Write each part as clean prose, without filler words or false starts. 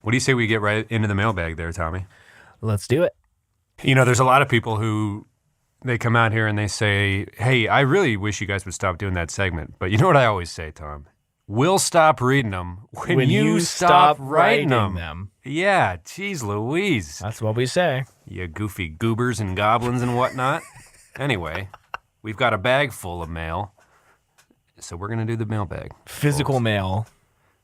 What do you say we get right into the mailbag there, Tommy? Let's do it. You know, there's a lot of people who, they come out here and they say, hey, I really wish you guys would stop doing that segment. But you know what I always say, Tom? We'll stop reading them when you stop writing them. Yeah, geez Louise. That's what we say. You goofy goobers and goblins and whatnot. Anyway, we've got a bag full of mail, so we're going to do the mailbag. Physical mail.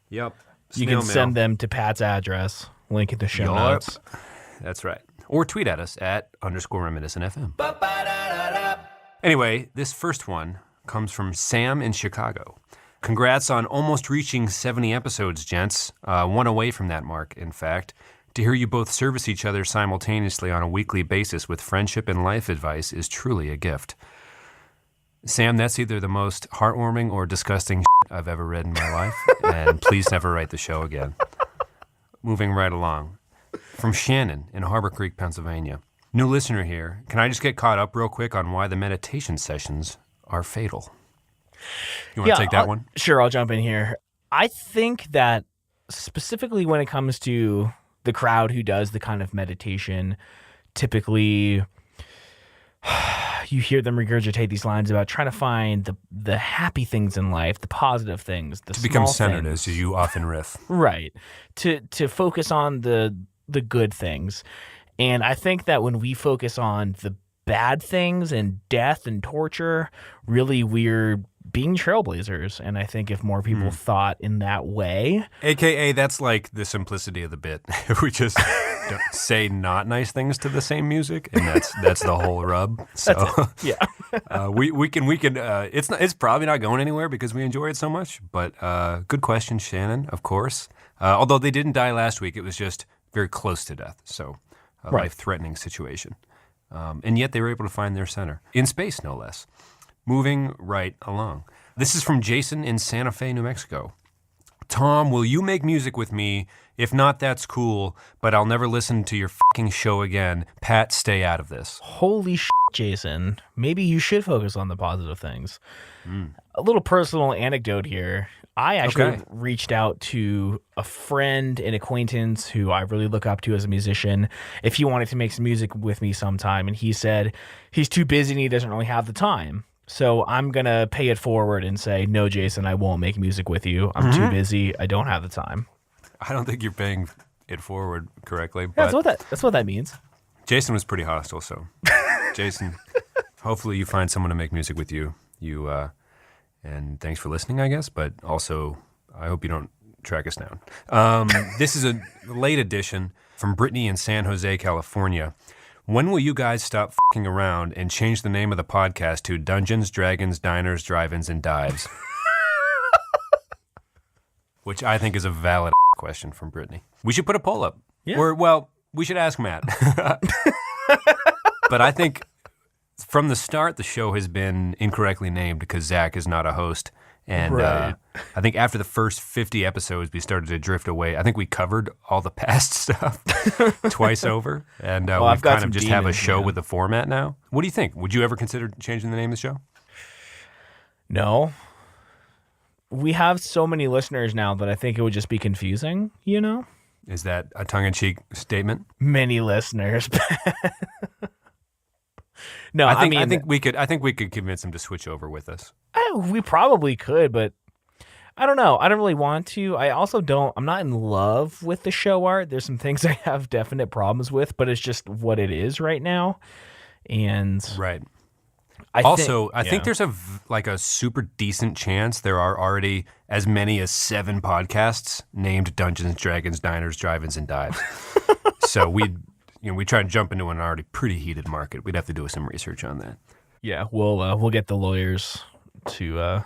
Yep. You can send them to Pat's address. Link in the show notes. That's right. Or tweet at us at _reminiscentfm. Anyway, this first one comes from Sam in Chicago. Congrats on almost reaching 70 episodes, gents. One away from that mark, in fact. To hear you both service each other simultaneously on a weekly basis with friendship and life advice is truly a gift. Sam, that's either the most heartwarming or disgusting I've ever read in my life, and please never write the show again. Moving right along. From Shannon in Harbor Creek, Pennsylvania. New listener here. Can I just get caught up real quick on why the meditation sessions are fatal? You want to take that one? Sure, I'll jump in here. I think that specifically when it comes to the crowd who does the kind of meditation, typically you hear them regurgitate these lines about trying to find the happy things in life, the positive things, the to small become centered, things. as you often riff. Right. To focus on the good things. And I think that when we focus on the bad things and death and torture, really we're being trailblazers. And I think if more people thought in that way. AKA, that's like the simplicity of the bit. We just don't say not nice things to the same music, and that's the whole rub. So Yeah. we can it's probably not going anywhere because we enjoy it so much. But good question, Shannon, of course. Although they didn't die last week, it was just very close to death. So a life-threatening situation. And yet they were able to find their center. In space, no less. Moving right along. This is from Jason in Santa Fe, New Mexico. Tom, will you make music with me? If not, that's cool, but I'll never listen to your fucking show again. Pat, stay out of this. Holy shit, Jason. Maybe you should focus on the positive things. A little personal anecdote here. I actually reached out to a friend and acquaintance who I really look up to as a musician if he wanted to make some music with me sometime, and he said he's too busy and he doesn't really have the time. So I'm going to pay it forward and say, no, Jason, I won't make music with you. I'm too busy. I don't have the time. I don't think you're paying it forward correctly. But That's what that means. Jason was pretty hostile, so Jason, hopefully you find someone to make music with you. And thanks for listening, I guess, but also I hope you don't track us down. This is a late edition from Brittany in San Jose, California. When will you guys stop fucking around and change the name of the podcast to Dungeons, Dragons, Diners, Drive-Ins, and Dives? Which I think is a valid question from Brittany. We should put a poll up. Yeah. Or, well, we should ask Matt. But I think from the start, the show has been incorrectly named because Zach is not a host. And I think after the first 50 episodes, we started to drift away. I think we covered all the past stuff twice over. And we've kind of just have a show with the format now. What do you think? Would you ever consider changing the name of the show? No. We have so many listeners now that I think it would just be confusing, you know? Is that a tongue-in-cheek statement? Many listeners. No, I think we could convince them to switch over with us. We probably could, but I don't know. I don't really want to. I also don't. I'm not in love with the show art. There's some things I have definite problems with, but it's just what it is right now. And right. I think there's a super decent chance there are already as many as 7 podcasts named Dungeons, Dragons, Diners, Drive-Ins, and Dives. So we try to jump into an already pretty heated market. We'd have to do some research on that. Yeah, we'll get the lawyers to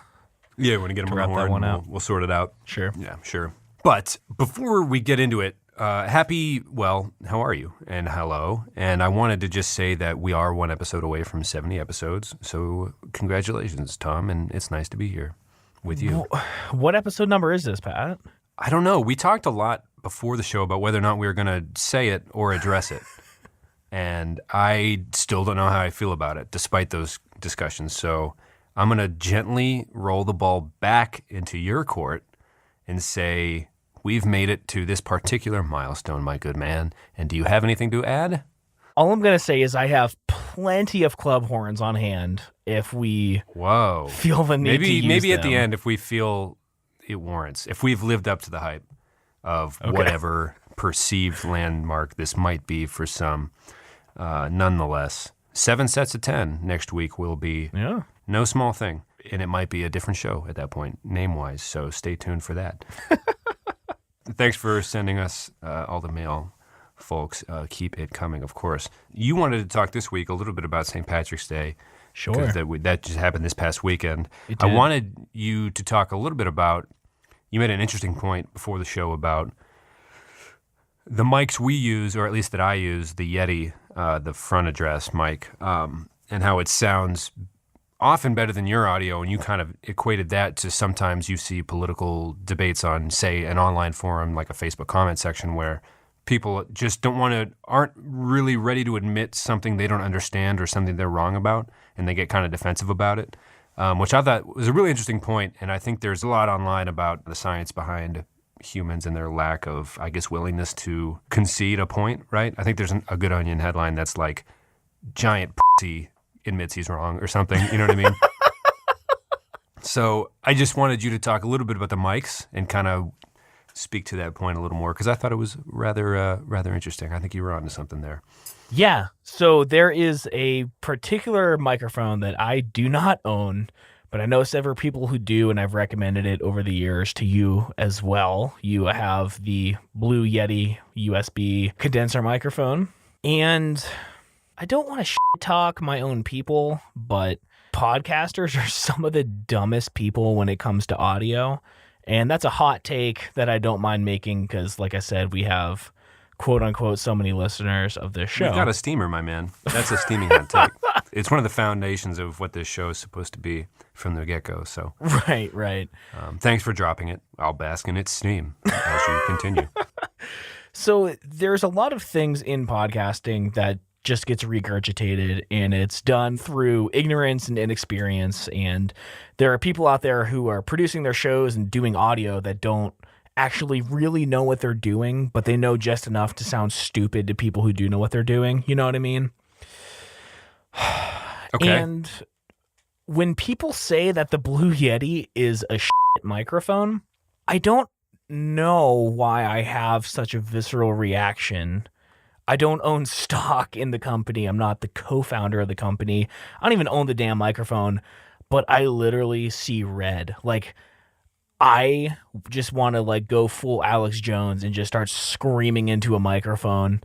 we want to get them on the horn. We'll sort it out. Sure. Yeah, sure. But before we get into it, how are you? And hello. And I wanted to just say that we are one episode away from 70 episodes. So congratulations, Tom. And it's nice to be here with you. What episode number is this, Pat? I don't know. We talked a lot before the show about whether or not we were going to say it or address it. And I still don't know how I feel about it, despite those discussions. So I'm going to gently roll the ball back into your court and say we've made it to this particular milestone, my good man. And do you have anything to add? All I'm going to say is I have plenty of club horns on hand if we feel the need to use maybe them. At the end, if we feel it warrants, if we've lived up to the hype of whatever perceived landmark this might be for some. Nonetheless, 7 sets of 10 next week will be no small thing. And it might be a different show at that point, name-wise. So stay tuned for that. Thanks for sending us all the mail, folks. Keep it coming, of course. You wanted to talk this week a little bit about St. Patrick's Day. Sure. That just happened this past weekend. It did. I wanted you to talk a little bit about, you made an interesting point before the show about the mics we use, or at least that I use, the Yeti, the front address mic, and how it sounds often better than your audio, and you kind of equated that to sometimes you see political debates on, say, an online forum like a Facebook comment section where people just aren't really ready to admit something they don't understand or something they're wrong about, and they get kind of defensive about it, which I thought was a really interesting point, and I think there's a lot online about the science behind humans and their lack of, I guess, willingness to concede a point, right? I think there's a Good Onion headline that's like, giant pussy admits he's wrong or something, you know what I mean? So I just wanted you to talk a little bit about the mics and kind of speak to that point a little more, because I thought it was rather interesting. I think you were onto something there. Yeah. So there is a particular microphone that I do not own, but I know several people who do, and I've recommended it over the years to you as well. You have the Blue Yeti USB condenser microphone, and I don't want to talk my own people, but podcasters are some of the dumbest people when it comes to audio. And that's a hot take that I don't mind making because, like I said, we have, quote unquote, so many listeners of this show. You've got a steamer, my man. That's a steaming hot take. It's one of the foundations of what this show is supposed to be from the get-go. So Right. Thanks for dropping it. I'll bask in its steam as you continue. So there's a lot of things in podcasting that just gets regurgitated, and it's done through ignorance and inexperience. And there are people out there who are producing their shows and doing audio that don't actually really know what they're doing, but they know just enough to sound stupid to people who do know what they're doing. You know what I mean? Okay. And when people say that the Blue Yeti is a microphone, I don't know why I have such a visceral reaction. I don't own stock in the company. I'm not the co-founder of the company. I don't even own the damn microphone, but I literally see red. Like, I just want to go full Alex Jones and just start screaming into a microphone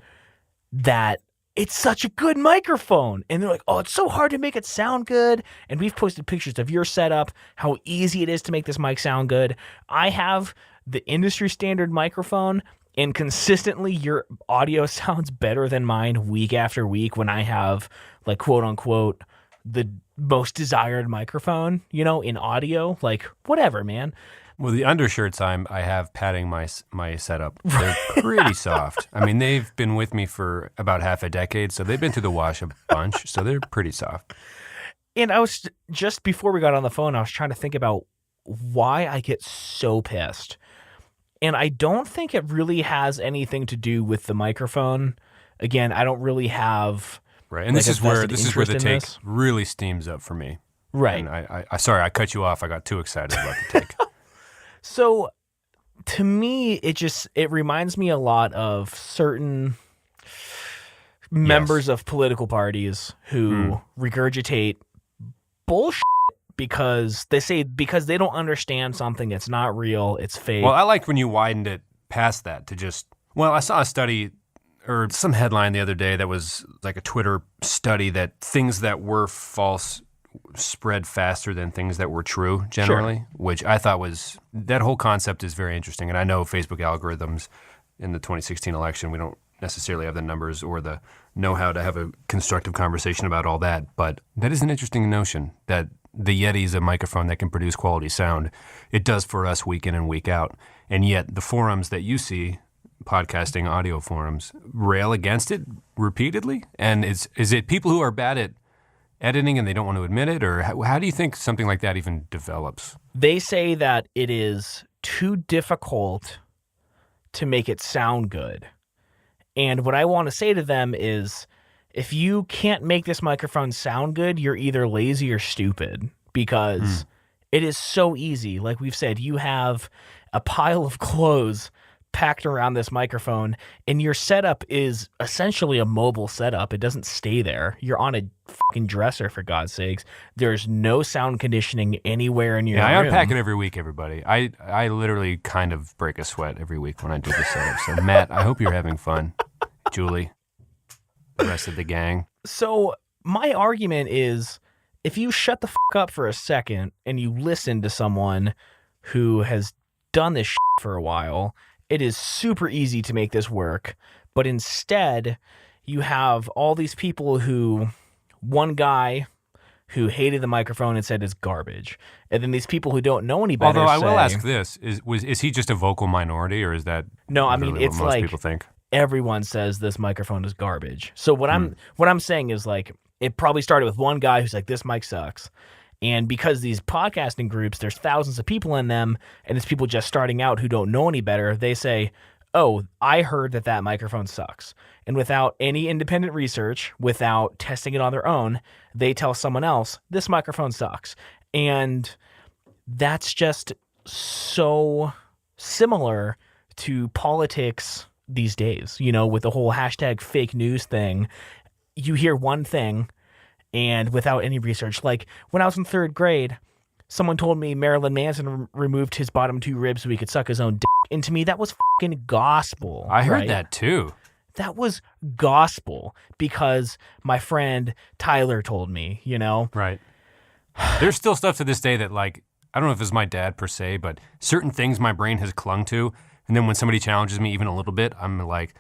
that it's such a good microphone. And they're like, oh, it's so hard to make it sound good. And we've posted pictures of your setup, how easy it is to make this mic sound good. I have the industry standard microphone, and consistently your audio sounds better than mine week after week when I have, quote unquote, the most desired microphone, in audio. Whatever, man. Well, the undershirts I have padding my setup, they're pretty soft. I mean, they've been with me for about half a decade, so they've been through the wash a bunch, so they're pretty soft. And I was, just before we got on the phone, I was trying to think about why I get so pissed. And I don't think it really has anything to do with the microphone. Again, I don't really have right, and this is where the take this really steams up for me. Right. And I sorry, I cut you off. I got too excited about the take. So, to me, it reminds me a lot of certain members of political parties who regurgitate bullshit. Because they don't understand something, it's not real, it's fake. Well, I liked when you widened it past that to just, I saw a study or some headline the other day that was like a Twitter study that things that were false spread faster than things that were true generally, which I thought that whole concept is very interesting. And I know Facebook algorithms in the 2016 election, we don't necessarily have the numbers or the know-how to have a constructive conversation about all that, but that is an interesting notion that the Yeti is a microphone that can produce quality sound. It does for us week in and week out. And yet the forums that you see, podcasting audio forums, rail against it repeatedly. And is it people who are bad at editing and they don't want to admit it? Or how do you think something like that even develops? They say that it is too difficult to make it sound good. And what I want to say to them is, if you can't make this microphone sound good, you're either lazy or stupid, because it is so easy. Like we've said, you have a pile of clothes packed around this microphone, and your setup is essentially a mobile setup. It doesn't stay there. You're on a fucking dresser, for God's sakes. There's no sound conditioning anywhere in your room. I unpack it every week, everybody. I literally kind of break a sweat every week when I do the setup. So, Matt, I hope you're having fun. Julie, the rest of the gang. So my argument is, if you shut the fuck up for a second and you listen to someone who has done this shit for a while, it is super easy to make this work. But instead, you have all these people who, one guy who hated the microphone and said it's garbage, and then these people who don't know any better. Although I will ask this: is he just a vocal minority, or is that no? I really mean, it's what most like people think? Everyone says this microphone is garbage. So what I'm saying is, like, it probably started with one guy who's like, this mic sucks. And because these podcasting groups, there's thousands of people in them, and it's people just starting out who don't know any better, they say, oh, I heard that microphone sucks. And without any independent research, without testing it on their own, they tell someone else, this microphone sucks. And that's just so similar to politics these days, with the whole hashtag fake news thing. You hear one thing, and without any research, like when I was in third grade, someone told me Marilyn Manson removed his bottom two ribs so he could suck his own dick. And to me, that was fucking gospel. I heard that too. That was gospel because my friend Tyler told me, Right. There's still stuff to this day that, like, I don't know if it's my dad per se, but certain things my brain has clung to. And then when somebody challenges me even a little bit, I'm like,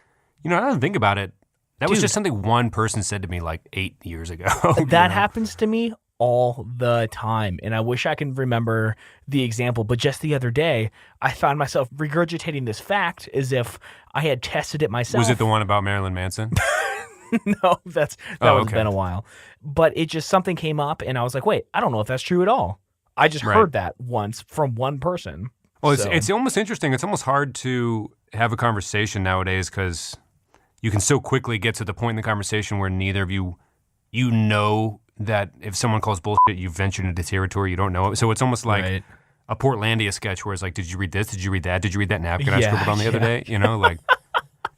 I don't think about it. That was just something one person said to me like 8 years ago. That happens to me all the time. And I wish I can remember the example. But just the other day, I found myself regurgitating this fact as if I had tested it myself. Was it the one about Marilyn Manson? No, that was been a while. But it just, something came up and I was like, wait, I don't know if that's true at all. I just heard that once from one person. Well, it's almost interesting. It's almost hard to have a conversation nowadays because you can so quickly get to the point in the conversation where neither of you know that if someone calls bullshit, you've ventured into territory you don't know it. So it's almost like a Portlandia sketch where it's like, did you read this? Did you read that? Did you read that napkin I scribbled on the other day? Like,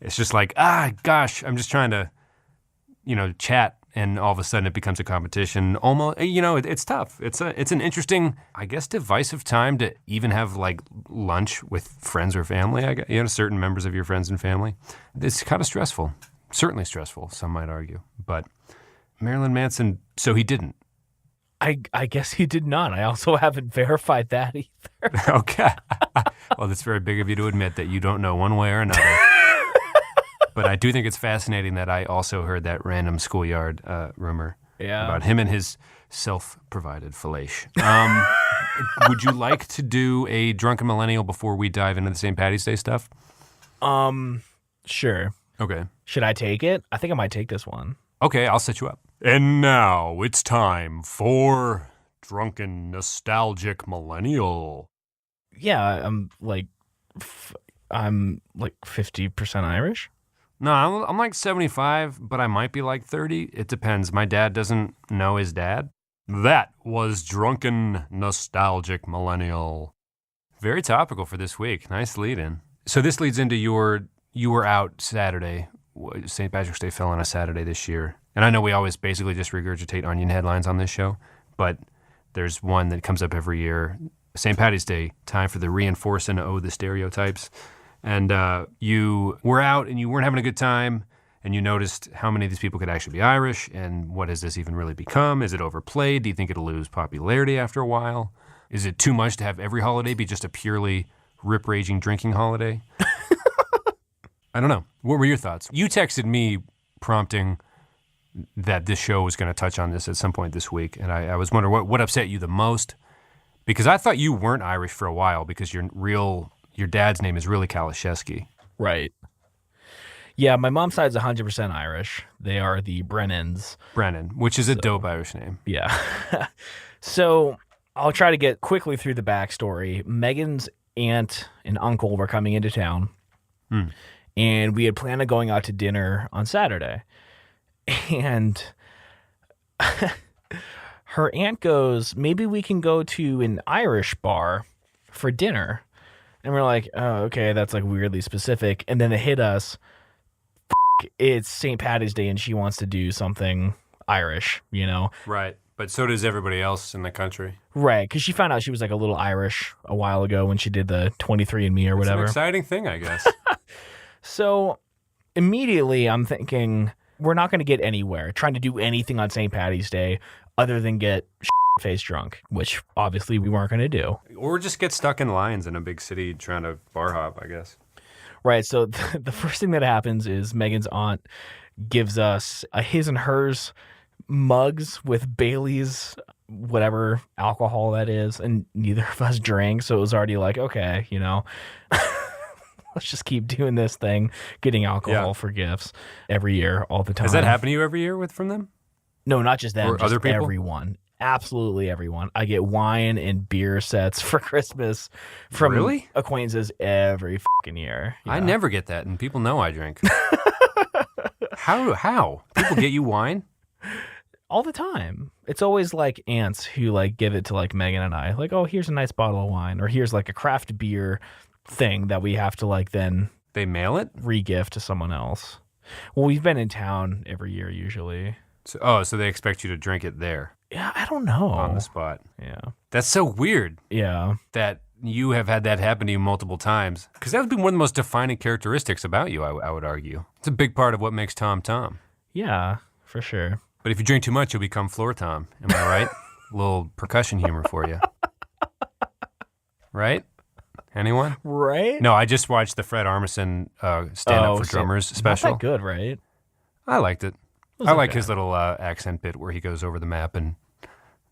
it's just like, gosh, I'm just trying to, chat. And all of a sudden it becomes a competition. Almost, it's tough. It's an interesting, I guess, divisive time to even have like lunch with friends or family. Certain members of your friends and family. It's kind of stressful. Certainly stressful, some might argue. But Marilyn Manson, so he didn't. I guess he did not. I also haven't verified that either. Okay. Well, that's very big of you to admit that you don't know one way or another. But I do think it's fascinating that I also heard that random schoolyard rumor about him and his self-provided fellation. Would you like to do a drunken millennial before we dive into the St. Paddy's Day stuff? Sure. Okay. Should I take it? I think I might take this one. Okay, I'll set you up. And now it's time for Drunken Nostalgic Millennial. Yeah, I'm like 50% Irish. No, I'm like 75, but I might be like 30. It depends. My dad doesn't know his dad. That was Drunken Nostalgic Millennial. Very topical for this week. Nice lead in. So this leads into you were out Saturday. St. Patrick's Day fell on a Saturday this year. And I know we always basically just regurgitate onion headlines on this show, but there's one that comes up every year. St. Paddy's Day, time for the reinforce and the stereotypes. And you were out and you weren't having a good time, and you noticed how many of these people could actually be Irish, and what has this even really become? Is it overplayed? Do you think it'll lose popularity after a while? Is it too much to have every holiday be just a purely rip-raging drinking holiday? I don't know. What were your thoughts? You texted me prompting that this show was going to touch on this at some point this week, and I was wondering what upset you the most, because I thought you weren't Irish for a while because your dad's name is really Kalashevsky. Right. Yeah, my mom's side's 100% Irish. They are the Brennans. Brennan, which is a dope Irish name. Yeah. So I'll try to get quickly through the backstory. Megan's aunt and uncle were coming into town. And we had planned on going out to dinner on Saturday. And her aunt goes, maybe we can go to an Irish bar for dinner. And we're like, oh, okay, that's like weirdly specific. And then it hit us, it's St. Paddy's Day and she wants to do something Irish, you know? Right. But so does everybody else in the country. Right, because she found out she was like a little Irish a while ago when she did the 23andMe or whatever. It's an exciting thing, I guess. So immediately I'm thinking, we're not going to get anywhere trying to do anything on St. Paddy's Day other than get face drunk, which obviously we weren't going to do. Or just get stuck in lines in a big city trying to bar hop, I guess. Right, so the first thing that happens is Megan's aunt gives us a his and hers mugs with Bailey's, whatever alcohol that is, and neither of us drank, so it was already like, okay, you know, let's just keep doing this thing, getting alcohol for gifts every year, all the time. Does that happen to you every year from them? No, not just them, or just other people? Everyone. Absolutely everyone. I get wine and beer sets for Christmas from acquaintances every fucking year. I never get that, and people know I drink. How? People get you wine? All the time. It's always like aunts who like give it to like Megan and I. Like, oh, here's a nice bottle of wine. Or here's like a craft beer thing that we have to like then... They mail it? Re-gift to someone else. Well, we've been in town every year usually. So they expect you to drink it there? Yeah, I don't know. On the spot. Yeah. That's so weird. Yeah. That you have had that happen to you multiple times. Because that would be one of the most defining characteristics about you, I would argue. It's a big part of what makes Tom Tom. Yeah, for sure. But if you drink too much, you'll become Floor Tom. Am I right? A little percussion humor for you. Right? Anyone? Right? No, I just watched the Fred Armisen Stand Up for Drummers special. Not that good, right? I liked it. I like his little accent bit where he goes over the map and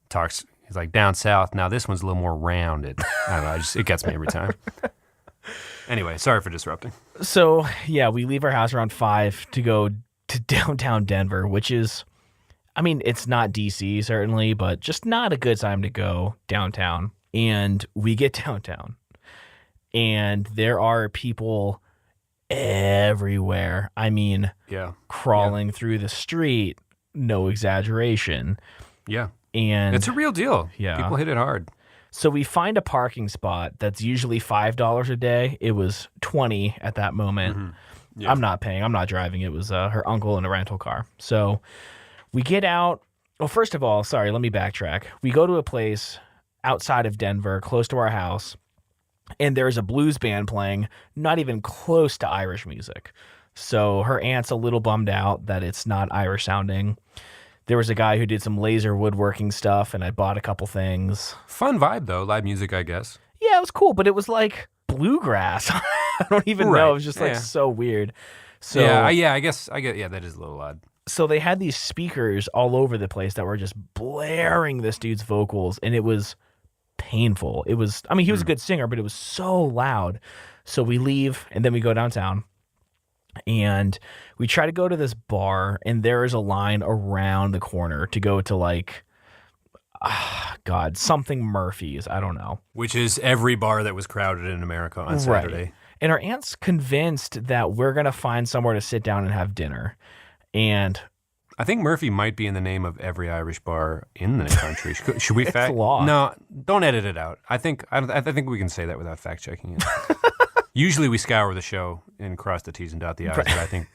talks. He's like, down south. Now this one's a little more rounded. I don't know. It gets me every time. Anyway, sorry for disrupting. So, yeah, we leave our house around 5 to go to downtown Denver, which is... I mean, it's not DC, certainly, but just not a good time to go downtown. And we get downtown, and there are people everywhere. I mean, crawling through the street, no exaggeration. Yeah. And it's a real deal. Yeah. People hit it hard. So we find a parking spot that's usually $5 a day. It was $20 at that moment. Mm-hmm. Yeah. I'm not paying. I'm not driving. It was her uncle in a rental car. So... we get out. Well, first of all, sorry, let me backtrack. We go to a place outside of Denver, close to our house, and there's a blues band playing, not even close to Irish music. So her aunt's a little bummed out that it's not Irish sounding. There was a guy who did some laser woodworking stuff, and I bought a couple things. Fun vibe, though. Live music, I guess. Yeah, it was cool, but it was like bluegrass. I don't even know. It was just like so weird. So I guess that is a little odd. So they had these speakers all over the place that were just blaring this dude's vocals, and it was painful. It was, I mean, he was a good singer, but it was so loud. So we leave, and then we go downtown, and we try to go to this bar, and there is a line around the corner to go to like, something Murphy's. I don't know. Which is every bar that was crowded in America on Saturday. Right. And our aunt's convinced that we're going to find somewhere to sit down and have dinner. And I think Murphy might be in the name of every Irish bar in the country. Should we fact? Law. No, don't edit it out. I think we can say that without fact checking it. Usually we scour the show and cross the T's and dot the I's, but I think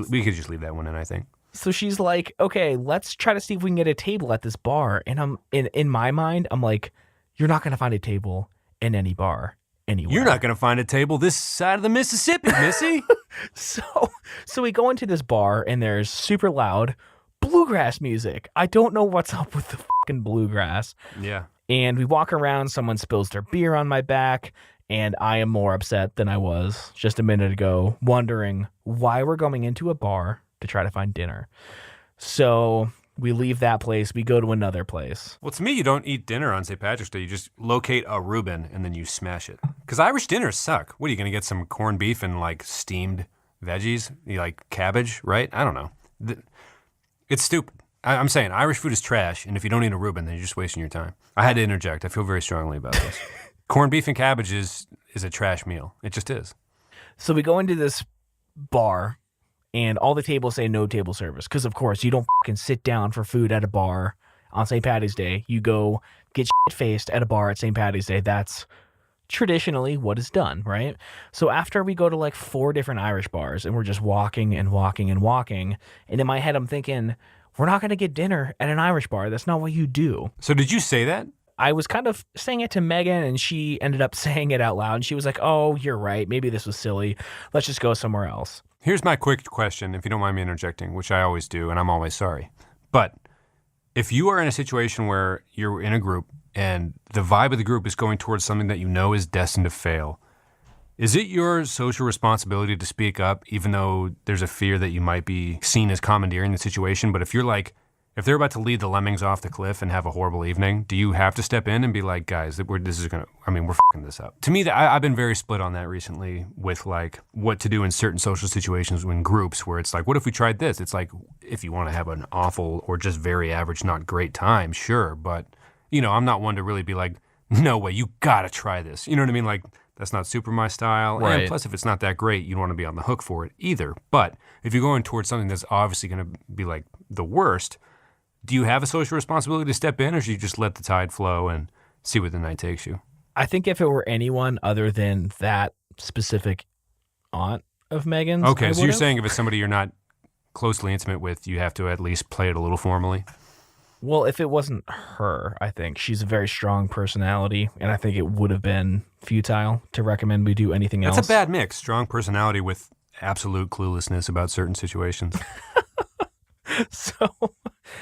we could just leave that one in, I think. So she's like, okay, let's try to see if we can get a table at this bar. And I'm in my mind, I'm like, you're not going to find a table in any bar anywhere. You're not going to find a table this side of the Mississippi, Missy. So we go into this bar, and there's super loud bluegrass music. I don't know what's up with the fucking bluegrass. Yeah. And we walk around, someone spills their beer on my back, and I am more upset than I was just a minute ago, wondering why we're going into a bar to try to find dinner. So we leave that place. We go to another place. Well, to me, you don't eat dinner on St. Patrick's Day. You just locate a Reuben and then you smash it. Because Irish dinners suck. What, are you going to get some corned beef and like steamed veggies? You like cabbage, right? I don't know. It's stupid. I'm saying Irish food is trash, and if you don't eat a Reuben, then you're just wasting your time. I had to interject. I feel very strongly about this. Corned beef and cabbage is a trash meal. It just is. So we go into this bar, and all the tables say no table service because, of course, you don't fucking sit down for food at a bar on St. Paddy's Day. You go get shit-faced at a bar at St. Paddy's Day. That's traditionally what is done, right? So after we go to like 4 different Irish bars, and we're just walking and walking and walking, and in my head I'm thinking, we're not going to get dinner at an Irish bar. That's not what you do. So did you say that? I was kind of saying it to Megan, and she ended up saying it out loud, and she was like, oh, you're right. Maybe this was silly. Let's just go somewhere else. Here's my quick question, if you don't mind me interjecting, which I always do, and I'm always sorry. But if you are in a situation where you're in a group and the vibe of the group is going towards something that you know is destined to fail, is it your social responsibility to speak up, even though there's a fear that you might be seen as commandeering the situation? But if they're about to lead the lemmings off the cliff and have a horrible evening, do you have to step in and be like, guys, we're fucking this up? To me, I've been very split on that recently with like what to do in certain social situations in groups where it's like, what if we tried this? It's like, if you want to have an awful or just very average, not great time, sure. But, I'm not one to really be like, no way, you got to try this. You know what I mean? Like, that's not super my style. Right. And plus, if it's not that great, you don't want to be on the hook for it either. But if you're going towards something that's obviously going to be like the worst, do you have a social responsibility to step in, or should you just let the tide flow and see where the night takes you? I think if it were anyone other than that specific aunt of Megan's. Okay, so you're saying if it's somebody you're not closely intimate with, you have to at least play it a little formally? Well, if it wasn't her, I think she's a very strong personality, and I think it would have been futile to recommend we do anything else. That's a bad mix, strong personality with absolute cluelessness about certain situations. So,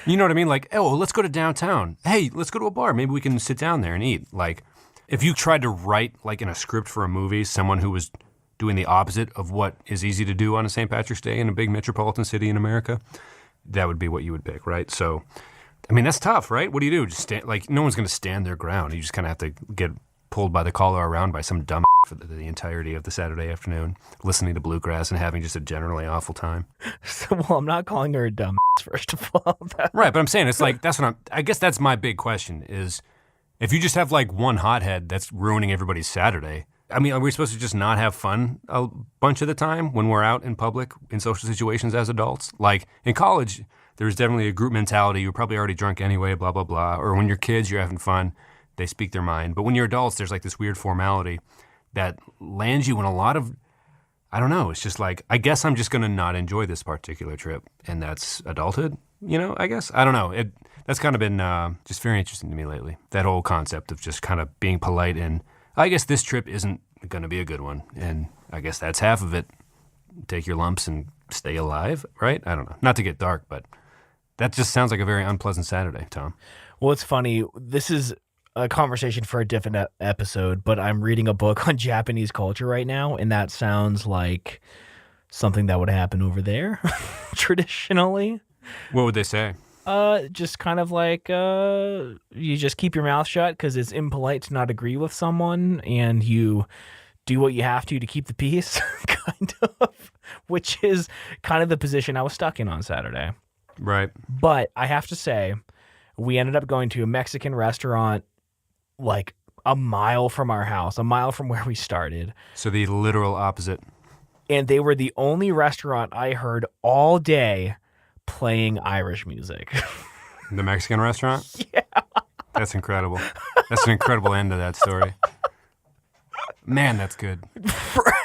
you know what I mean? Like, oh, let's go to downtown. Hey, let's go to a bar. Maybe we can sit down there and eat. Like, if you tried to write, like in a script for a movie, someone who was doing the opposite of what is easy to do on a St. Patrick's Day in a big metropolitan city in America, that would be what you would pick, right? So, I mean, that's tough, right? What do you do? Just no one's going to stand their ground. You just kind of have to get pulled by the collar around by some dumb for the entirety of the Saturday afternoon, listening to bluegrass and having just a generally awful time. So, well, I'm not calling her a dumb first of all. Right, but I'm saying it's like, I guess that's my big question is, if you just have like one hothead that's ruining everybody's Saturday, I mean, are we supposed to just not have fun a bunch of the time when we're out in public in social situations as adults? Like in college, there's definitely a group mentality. You're probably already drunk anyway, blah, blah, blah. Or when you're kids, you're having fun. They speak their mind. But when you're adults, there's like this weird formality that lands you in a lot of, I don't know, it's just like, I guess I'm just going to not enjoy this particular trip. And that's adulthood, I guess. I don't know. That's kind of been just very interesting to me lately. That whole concept of just kind of being polite and I guess this trip isn't going to be a good one. And I guess that's half of it. Take your lumps and stay alive, right? I don't know. Not to get dark, but that just sounds like a very unpleasant Saturday, Tom. Well, it's funny. This is a conversation for a different episode, but I'm reading a book on Japanese culture right now, and that sounds like something that would happen over there traditionally. What would they say? Just kind of like you just keep your mouth shut because it's impolite to not agree with someone, and you do what you have to keep the peace, kind of, which is kind of the position I was stuck in on Saturday. Right. But I have to say, we ended up going to a Mexican restaurant like a mile from our house, a mile from where we started. So the literal opposite. And they were the only restaurant I heard all day playing Irish music. The Mexican restaurant? Yeah. That's incredible. That's an incredible end to that story. Man, that's good.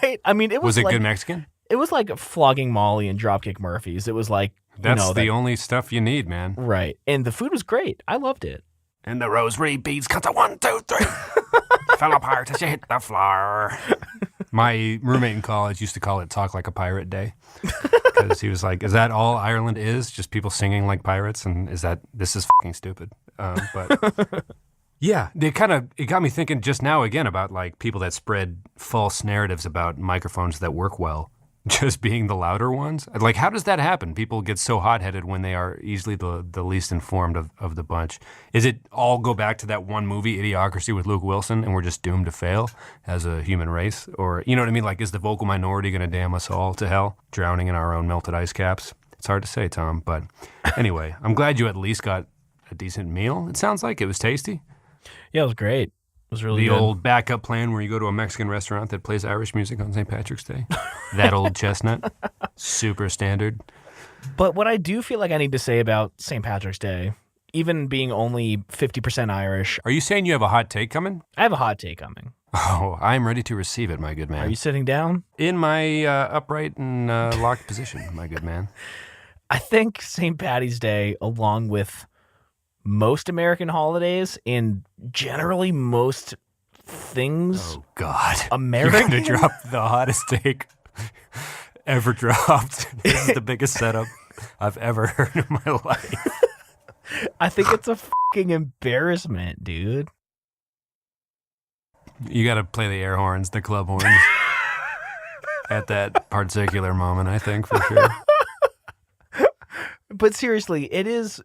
Right? I mean, it was it like, good Mexican? It was like Flogging Molly and Dropkick Murphys. It was like, that's the only stuff you need, man. Right. And the food was great. I loved it. And the rosary beads cut to 1, 2, 3. Fell apart as you hit the floor. My roommate in college used to call it Talk Like a Pirate Day. Because he was like, is that all Ireland is? Just people singing like pirates? And this is fucking stupid. But yeah, it got me thinking just now again about like people that spread false narratives about microphones that work well. Just being the louder ones? Like, how does that happen? People get so hot-headed when they are easily the least informed of the bunch. Is it all go back to that one movie, Idiocracy, with Luke Wilson, and we're just doomed to fail as a human race? Or, you know what I mean? Like, is the vocal minority going to damn us all to hell, drowning in our own melted ice caps? It's hard to say, Tom. But anyway, I'm glad you at least got a decent meal. It sounds like it was tasty. Yeah, it was great. was really The good. old backup plan where you go to a Mexican restaurant that plays Irish music on St. Patrick's Day. That old chestnut. Super standard. But what I do feel like I need to say about St. Patrick's Day, even being only 50% Irish, Are you saying you have a hot take coming? I have a hot take coming. Oh, I'm ready to receive it, my good man. Are you sitting down? In my upright and locked position, my good man. I think St. Paddy's Day, along with most American holidays and generally most things Oh, God. American. You're going to drop the hottest take ever dropped. This is the biggest setup I've ever heard in my life. I think it's a fucking embarrassment, dude. You got to play the air horns, the club horns at that particular moment, I think, for sure. But seriously, it is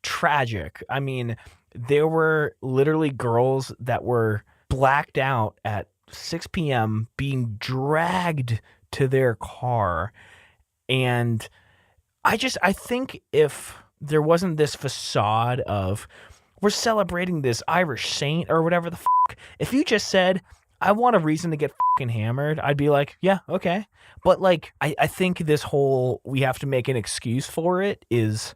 tragic. I mean, there were literally girls that were blacked out at 6 p.m. being dragged to their car. And I think if there wasn't this facade of we're celebrating this Irish saint or whatever the fuck, if you just said, I want a reason to get fucking hammered, I'd be like, yeah, okay. But like, I think this whole we have to make an excuse for it is,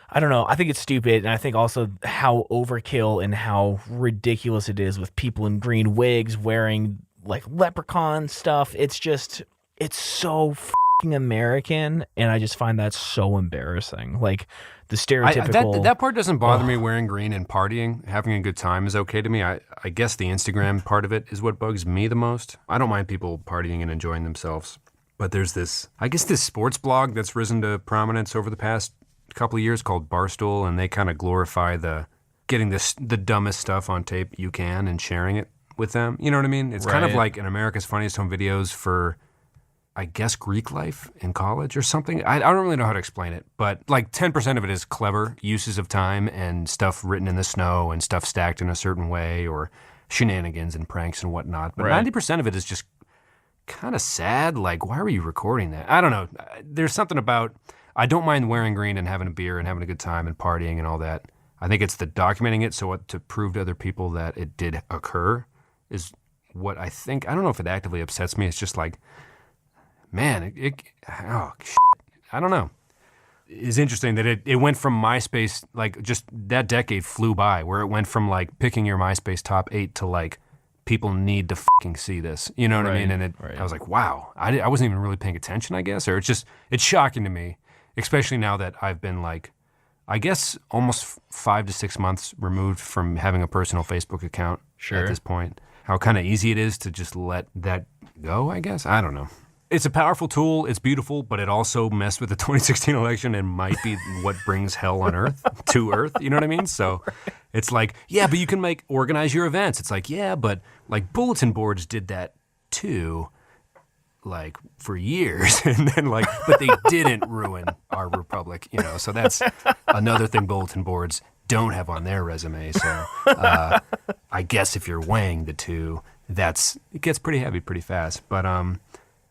I don't know. I think it's stupid. And I think also how overkill and how ridiculous it is with people in green wigs wearing like leprechaun stuff. It's so fucking American. And I just find that so embarrassing. Like the stereotypical. That part doesn't bother me. Wearing green and partying, having a good time is okay to me. I guess the Instagram part of it is what bugs me the most. I don't mind people partying and enjoying themselves. But there's this sports blog that's risen to prominence over the past couple of years called Barstool, and they kind of glorify getting the dumbest stuff on tape you can and sharing it with them. You know what I mean? It's kind of like an America's Funniest Home Videos for, I guess, Greek life in college or something. I don't really know how to explain it, but like 10% of it is clever uses of time and stuff written in the snow and stuff stacked in a certain way or shenanigans and pranks and whatnot. But 90% of it is just kind of sad. Like, why were you recording that? I don't know. There's something about, I don't mind wearing green and having a beer and having a good time and partying and all that. I think it's the documenting it to prove to other people that it did occur is what I think. I don't know if it actively upsets me. It's just like, man, I don't know. It's interesting that it went from MySpace, like just that decade flew by, where it went from like picking your MySpace top 8 to like people need to fucking see this. You know what I mean? And I was like, wow, I wasn't even really paying attention, I guess, or it's shocking to me, especially now that I've been like, I guess almost 5 to 6 months removed from having a personal Facebook account at this point. How kind of easy it is to just let that go, I guess. I don't know. It's a powerful tool. It's beautiful, but it also messed with the 2016 election and might be what brings hell on earth to earth. You know what I mean? So it's like, yeah, but you can organize your events. It's like, yeah, but like bulletin boards did that too, like for years. And then like, but they didn't ruin our republic, you know? So that's another thing bulletin boards don't have on their resume. So I guess if you're weighing the two, it gets pretty heavy pretty fast. But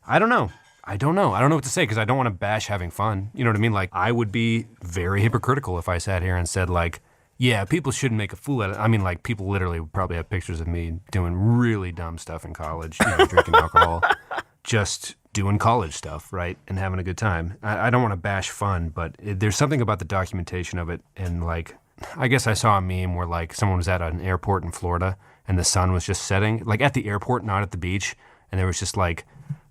I don't know. I don't know what to say because I don't want to bash having fun. You know what I mean? Like, I would be very hypocritical if I sat here and said, like, yeah, people shouldn't make a fool out of it. I mean, like, people literally would probably have pictures of me doing really dumb stuff in college, drinking alcohol, just doing college stuff, right, and having a good time. I don't want to bash fun, but there's something about the documentation of it. And, like, I guess I saw a meme where, like, someone was at an airport in Florida and the sun was just setting, like, at the airport, not at the beach, and there was just, like,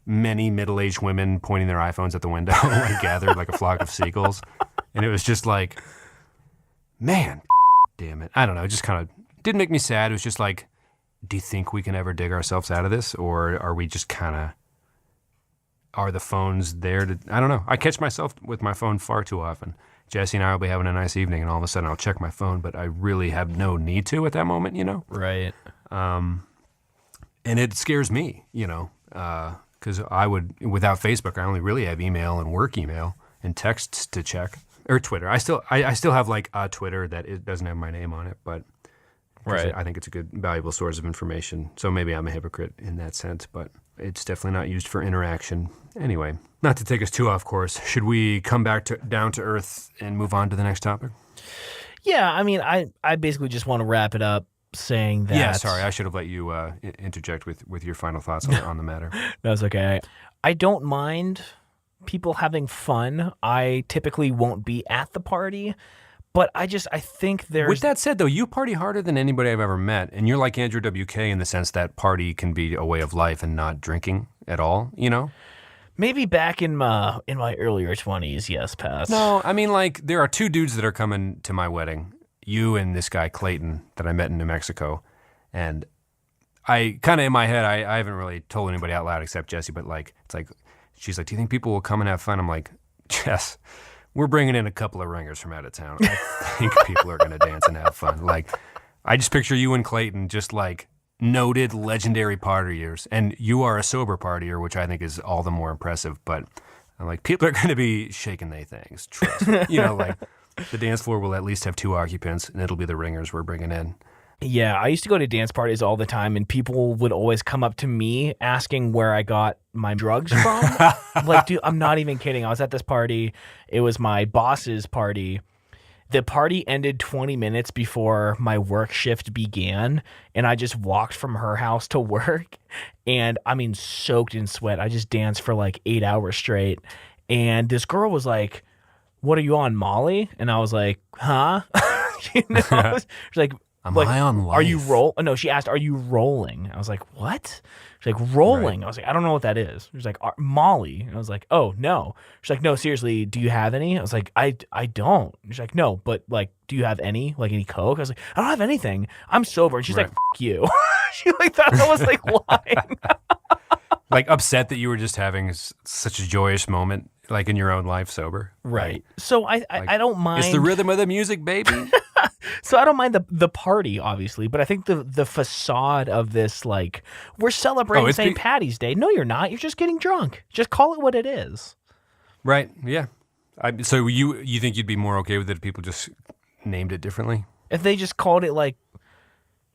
many middle-aged women pointing their iPhones at the window, like gathered like a flock of seagulls. And it was just like, man, damn it. I don't know. It just kind of didn't make me sad. It was just like, do you think we can ever dig ourselves out of this? Or are we just kind of, are the phones there to, I don't know. I catch myself with my phone far too often. Jesse and I will be having a nice evening and all of a sudden I'll check my phone, but I really have no need to at that moment, you know? Right. And it scares me, you know, because I would, without Facebook, I only really have email and work email and texts to check, or Twitter. I still have like a Twitter that it doesn't have my name on it, but I think it's a good, valuable source of information. So maybe I'm a hypocrite in that sense, but it's definitely not used for interaction. Anyway, not to take us too off course, should we come back down to earth and move on to the next topic? Yeah, I mean, I basically just want to wrap it up saying that. Yeah, sorry, I should have let you interject with your final thoughts on the matter. That's okay. I don't mind people having fun. I typically won't be at the party, but I think there's... With that said, though, you party harder than anybody I've ever met, and you're like Andrew WK in the sense that party can be a way of life and not drinking at all, you know? Maybe back in my earlier 20s, yes, Pat. No, I mean, like, there are two dudes that are coming to my wedding, you and this guy, Clayton, that I met in New Mexico, and I kind of in my head, I haven't really told anybody out loud except Jesse, but like, it's like, she's like, do you think people will come and have fun? I'm like, Jess, we're bringing in a couple of ringers from out of town. I think people are going to dance and have fun. Like, I just picture you and Clayton just like noted legendary partiers, and you are a sober partier, which I think is all the more impressive, but I'm like, people are going to be shaking they things, trust me. You know, like, the dance floor will at least have 2 occupants, and it'll be the ringers we're bringing in. Yeah, I used to go to dance parties all the time, and people would always come up to me asking where I got my drugs from. Like, dude, I'm not even kidding. I was at this party. It was my boss's party. The party ended 20 minutes before my work shift began, and I just walked from her house to work, and I mean, soaked in sweat. I just danced for like 8 hours straight, and this girl was like, "What are you on, Molly?" And I was like, "Huh?" You know, she's like, Am I on life? Are you No, she asked, "Are you rolling?" I was like, "What?" She's like, "Rolling." Right. I was like, "I don't know what that is." She's like, "Molly." And I was like, "Oh, no." She's like, "No, seriously, do you have any?" I was like, I don't. She's like, "No, but like, do you have any? Like any Coke?" I was like, "I don't have anything. I'm sober." And she's like, "F you." She like thought I was like lying. Like upset that you were just having such a joyous moment, like in your own life sober. Right. So I don't mind. It's the rhythm of the music, baby. So I don't mind the party, obviously, but I think the facade of this, like, we're celebrating St. Paddy's Day. No, you're not. You're just getting drunk. Just call it what it is. Right. Yeah. So you think you'd be more okay with it if people just named it differently? If they just called it like,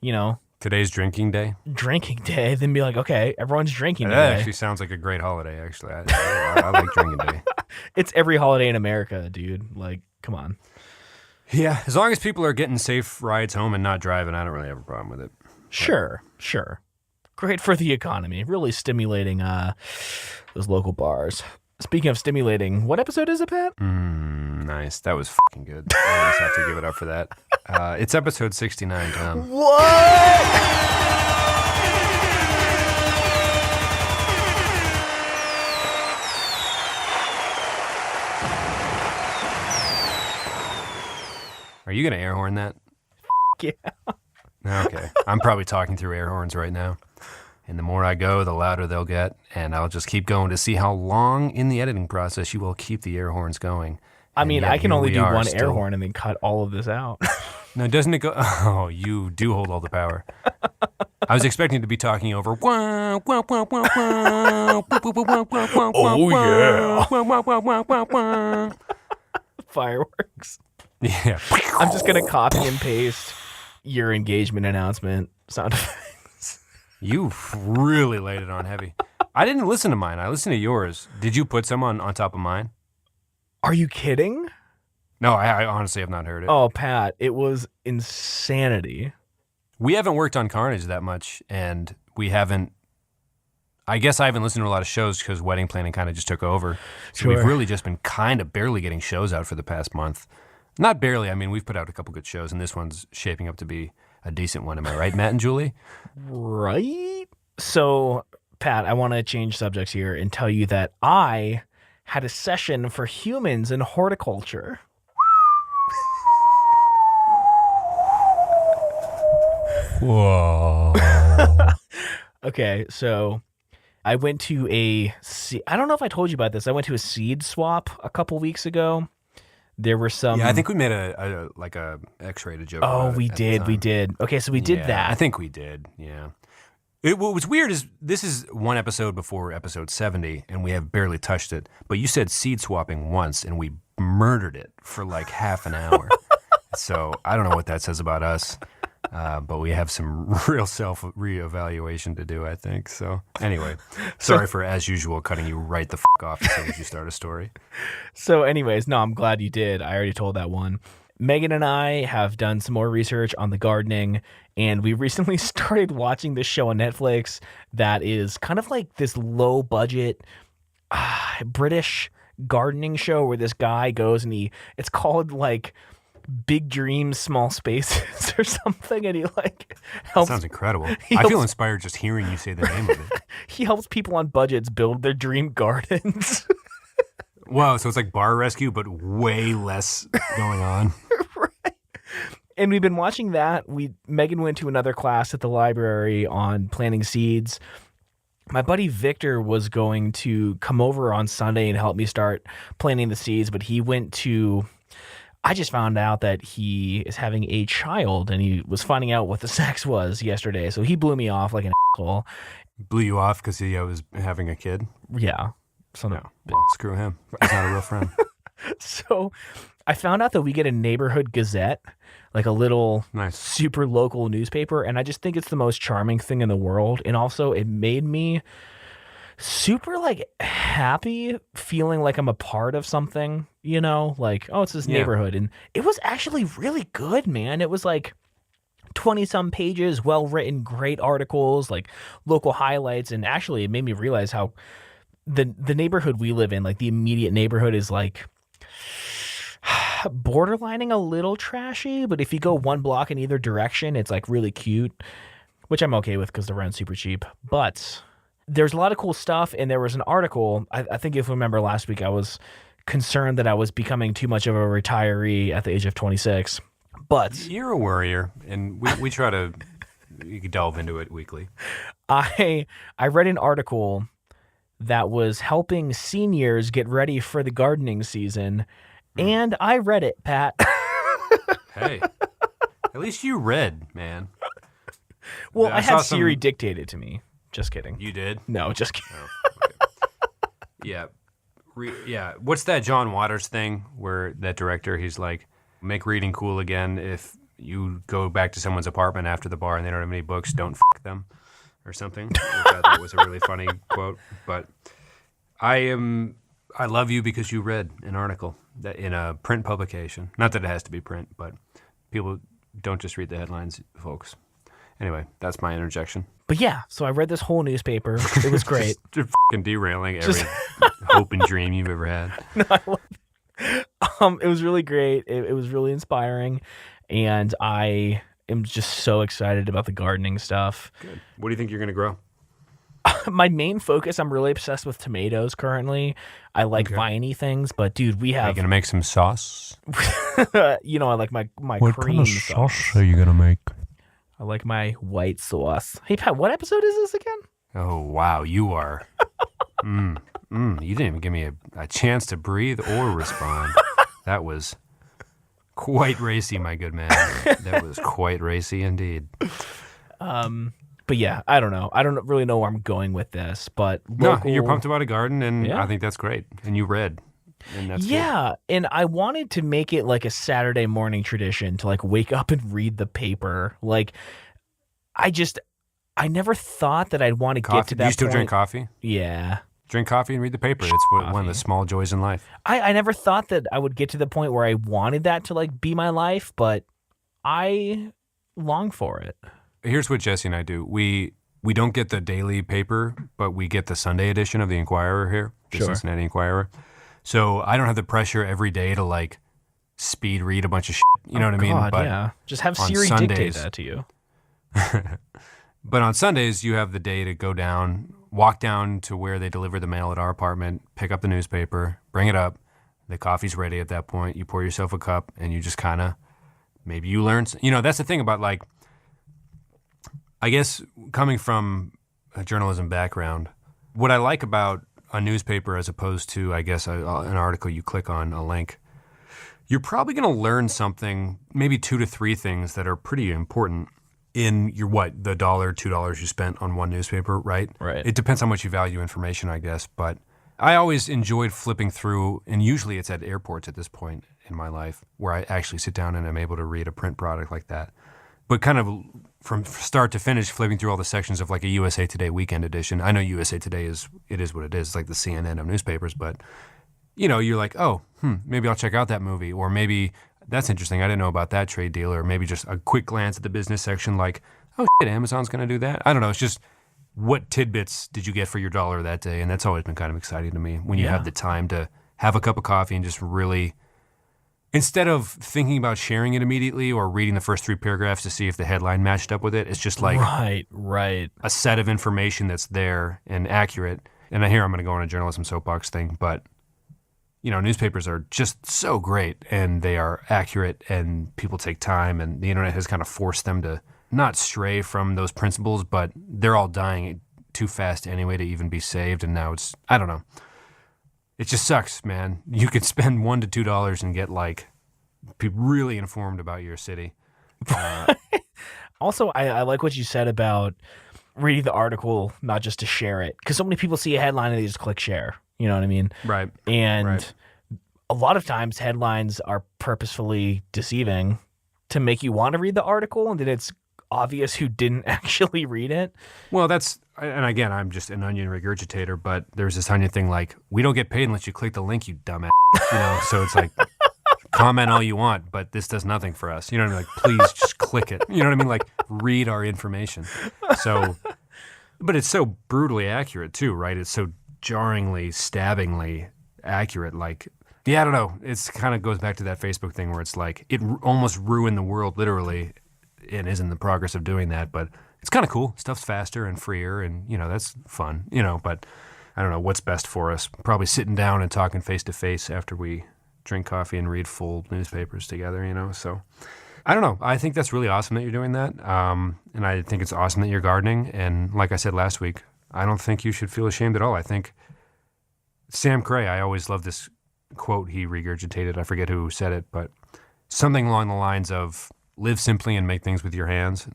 you know, today's drinking day, then be like, okay, everyone's drinking today. That actually sounds like a great holiday. Actually, I like drinking day. It's every holiday in America, dude. Like, come on. Yeah, as long as people are getting safe rides home and not driving, I don't really have a problem with it. Sure. Great for the economy. Really stimulating those local bars. Speaking of stimulating, what episode is it, Pat? Nice. That was fucking good. I just have to give it up for that. It's episode 69, Tom. What? Are you going to air horn that? Yeah. Okay. I'm probably talking through air horns right now. And the more I go, the louder they'll get. And I'll just keep going to see how long in the editing process you will keep the air horns going. I mean, I can only do one air horn and then cut all of this out. No, doesn't it go? Oh, you do hold all the power. I was expecting to be talking over. Oh, yeah. Fireworks. Yeah. I'm just going to copy and paste your engagement announcement sound effects. You really laid it on heavy. I didn't listen to mine. I listened to yours. Did you put some on top of mine? Are you kidding? No, I honestly have not heard it. Oh, Pat, it was insanity. We haven't worked on Carnage that much, and we haven't. I guess I haven't listened to a lot of shows because wedding planning kind of just took over. So Sure. We've really just been kind of barely getting shows out for the past month. Not barely. I mean, we've put out a couple good shows, and this one's shaping up to be a decent one. Am I right, Matt and Julie? Right? So, Pat, I want to change subjects here and tell you that I had a session for humans in horticulture. Whoa. Okay, so I went to I don't know if I told you about this. I went to a seed swap a couple weeks ago. There were some. Yeah, I think we made a X-rated joke. Oh, about we it at the did. time. Okay, so we did that. I think we did. Yeah. What was weird is this is one episode before episode 70, and we have barely touched it. But you said seed swapping once, and we murdered it for like half an hour. So I don't know what that says about us, but we have some real self-reevaluation to do, I think. So anyway, sorry for, as usual, cutting you right the fuck off as soon as you start a story. So anyways, no, I'm glad you did. I already told that one. Megan and I have done some more research on the gardening, and we recently started watching this show on Netflix that is kind of like this low budget British gardening show where this guy goes and it's called like Big Dreams, Small Spaces or something, and he like helps. That sounds incredible. I feel inspired just hearing you say the name of it. He helps people on budgets build their dream gardens. Wow, so it's like Bar Rescue, but way less going on. Right. And we've been watching that. Megan went to another class at the library on planting seeds. My buddy Victor was going to come over on Sunday and help me start planting the seeds, but I just found out that he is having a child, and he was finding out what the sex was yesterday. So he blew me off like an asshole. Blew you off because he was having a kid? Yeah. Well, screw him. He's not a real friend. So I found out that we get a neighborhood gazette, like a little super local newspaper, and I just think it's the most charming thing in the world. And also it made me super like happy, feeling like I'm a part of something, like, oh, it's this neighborhood. And it was actually really good, man. It was like 20 some pages, well written, great articles, like local highlights. And actually it made me realize how the neighborhood we live in, like the immediate neighborhood, is like borderlining a little trashy, but if you go one block in either direction, it's like really cute, which I'm okay with because the rent's super cheap. But there's a lot of cool stuff, and there was an article, I think if you remember last week, I was concerned that I was becoming too much of a retiree at the age of 26. But you're a worrier, and we try to delve into it weekly. I read an article that was helping seniors get ready for the gardening season, and I read it, Pat. Hey, at least you read, man. Well, I had Siri dictate it to me. Just kidding. You did? No, just kidding. Oh, okay. Yeah. What's that John Waters thing where that director, he's like, make reading cool again. If you go back to someone's apartment after the bar and they don't have any books, don't f*** them. Or something. Which I thought was a really funny quote. But I love you because you read an article that in a print publication. Not that it has to be print, but people don't just read the headlines, folks. Anyway, that's my interjection. But yeah, so I read this whole newspaper. It was great. Just fucking derailing every hope and dream you've ever had. No, I love it. It was really great. It was really inspiring, and I am just so excited about the gardening stuff. Good. What do you think you're going to grow? My main focus, I'm really obsessed with tomatoes currently. I like viney things, but dude, we have... Are you going to make some sauce? I like my what cream kind of sauce are you going to make? I like my white sauce. Hey, Pat, what episode is this again? Oh, wow, you are... You didn't even give me a chance to breathe or respond. That was... quite racy, my good man. That was quite racy indeed. But yeah, I don't know. I don't really know where I'm going with this, but local... No, you're pumped about a garden, and I think that's great. And you read, and that's good. And I wanted to make it like a Saturday morning tradition to like wake up and read the paper. Like, I never thought that I'd want to get to that point. Do you still drink coffee? Yeah. Drink coffee and read the paper. It's one of the small joys in life. I never thought that I would get to the point where I wanted that to like be my life, but I long for it. Here's what Jesse and I do. We don't get the daily paper, but we get the Sunday edition of the Inquirer here, the Cincinnati Inquirer. So I don't have the pressure every day to like speed read a bunch of shit. You know what I mean? God, but just have Siri dictate that to you. But on Sundays, you have the day to go down, walk down to where they deliver the mail at our apartment, pick up the newspaper, bring it up. The coffee's ready at that point. You pour yourself a cup, and you just kind of, maybe you learn. That's the thing about like, I guess coming from a journalism background, what I like about a newspaper as opposed to, I guess, an article you click on, a link, you're probably going to learn something, maybe 2 to 3 things that are pretty important in your, the $1, $2 you spent on one newspaper, right? Right. It depends how much you value information, I guess. But I always enjoyed flipping through, and usually it's at airports at this point in my life, where I actually sit down and I'm able to read a print product like that. But kind of from start to finish, flipping through all the sections of like a USA Today weekend edition. I know USA Today is what it is. It's like the CNN of newspapers, but you're like, maybe I'll check out that movie, or maybe That's interesting. I didn't know about that trade deal, or maybe just a quick glance at the business section like, oh, shit, Amazon's going to do that? I don't know. It's just, what tidbits did you get for your dollar that day? And that's always been kind of exciting to me when you have the time to have a cup of coffee and just really, instead of thinking about sharing it immediately or reading the first 3 paragraphs to see if the headline matched up with it, it's just like right. a set of information that's there and accurate. And here I'm going to go on a journalism soapbox thing, but newspapers are just so great, and they are accurate, and people take time, and the internet has kind of forced them to not stray from those principles, but they're all dying too fast anyway to even be saved. And now I don't know. It just sucks, man. You could spend $1 to $2 and get be really informed about your city. Also, I like what you said about reading the article, not just to share it, because so many people see a headline and they just click share. You know what I mean? Right. And a lot of times headlines are purposefully deceiving to make you want to read the article, and then it's obvious who didn't actually read it. Well, and again, I'm just an onion regurgitator, but there's this onion thing like, we don't get paid unless you click the link, you dumbass. So it's like, comment all you want, but this does nothing for us. You know what I mean? Please just click it. You know what I mean? Read our information. So, but it's so brutally accurate too, right? It's so jarringly, stabbingly accurate. I don't know. It's kind of goes back to that Facebook thing where it's like, it almost ruined the world literally, and is in the progress of doing that, but it's kind of cool. Stuff's faster and freer, and that's fun, but I don't know what's best for us. Probably sitting down and talking face to face after we drink coffee and read full newspapers together, so I don't know. I think that's really awesome that you're doing that, and I think it's awesome that you're gardening, and like I said last week, I don't think you should feel ashamed at all. I think Sam Cray, I always love this quote he regurgitated. I forget who said it, but something along the lines of live simply and make things with your hands.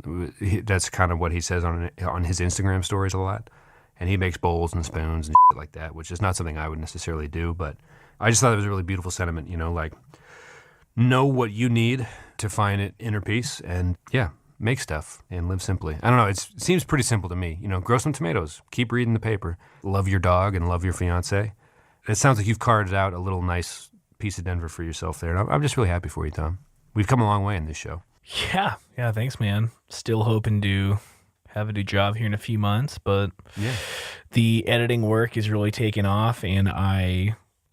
That's kind of what he says on his Instagram stories a lot. And he makes bowls and spoons and shit like that, which is not something I would necessarily do, but I just thought it was a really beautiful sentiment, know what you need to find inner peace, and make stuff and live simply. I don't know. It seems pretty simple to me. Grow some tomatoes. Keep reading the paper. Love your dog and love your fiance. It sounds like you've carved out a little nice piece of Denver for yourself there. And I'm just really happy for you, Tom. We've come a long way in this show. Yeah. Thanks, man. Still hoping to have a new job here in a few months, but the editing work is really taking off, and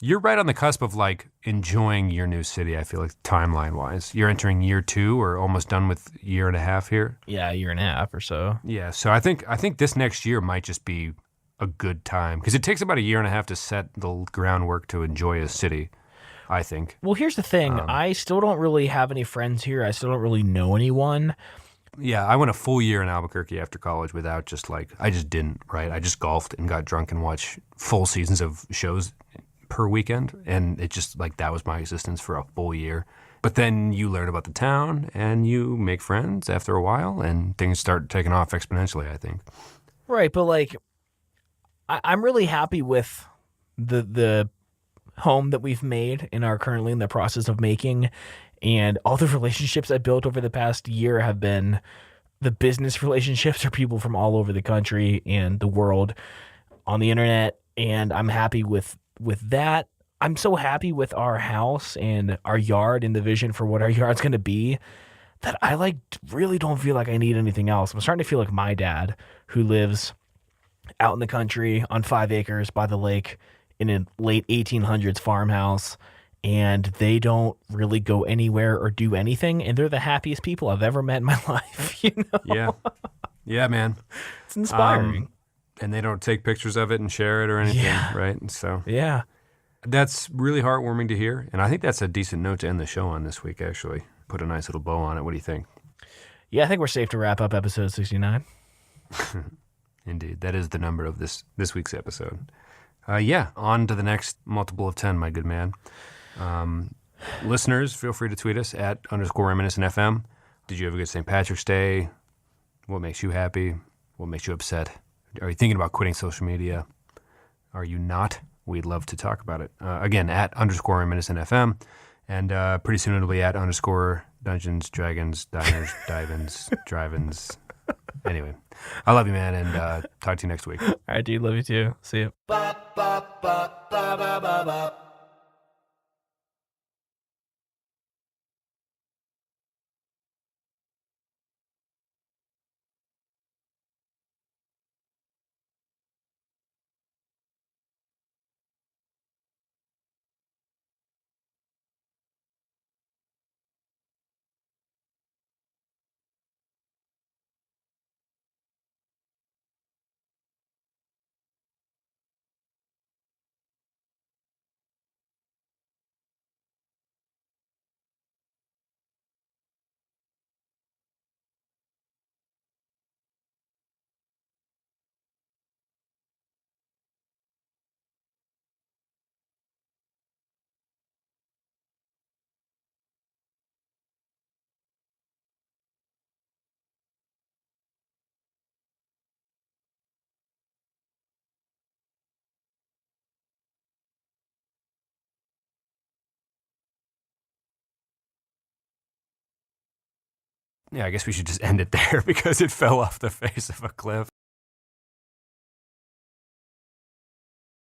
You're right on the cusp of enjoying your new city, I feel like, timeline-wise. You're entering year 2 or almost done with year and a half here. Yeah, a year and a half or so. Yeah, so I think this next year might just be a good time, because it takes about a year and a half to set the groundwork to enjoy a city, I think. Well, here's the thing. I still don't really have any friends here. I still don't really know anyone. Yeah, I went a full year in Albuquerque after college without I just didn't, right? I just golfed and got drunk and watched full seasons of shows per weekend, and it just that was my existence for a full year. But then you learn about the town and you make friends after a while, and things start taking off exponentially, I think. Right, but I'm really happy with the home that we've made and are currently in the process of making, and all the relationships I built over the past year have been the business relationships are people from all over the country and the world on the internet, and I'm happy with that. I'm so happy with our house and our yard and the vision for what our yard's going to be that I really don't feel like I need anything else. I'm starting to feel like my dad, who lives out in the country on 5 acres by the lake in a late 1800s farmhouse, and they don't really go anywhere or do anything, and they're the happiest people I've ever met in my life. Yeah, man. It's inspiring. And they don't take pictures of it and share it or anything, right? And so that's really heartwarming to hear, and I think that's a decent note to end the show on this week, actually. Put a nice little bow on it. What do you think? Yeah, I think we're safe to wrap up episode 69. Indeed. That is the number of this week's episode. On to the next multiple of 10, my good man. Listeners, feel free to tweet us at _reminiscentfm. Did you have a good St. Patrick's Day? What makes you happy? What makes you upset? Are you thinking about quitting social media? Are you not? We'd love to talk about it. Again, at _reminiscentfm. And pretty soon it'll be at _Dungeons, Dragons, Diners, Dive-ins, Drive-ins. Anyway, I love you, man, and talk to you next week. All right, dude. Love you too. See you. Yeah, I guess we should just end it there because it fell off the face of a cliff.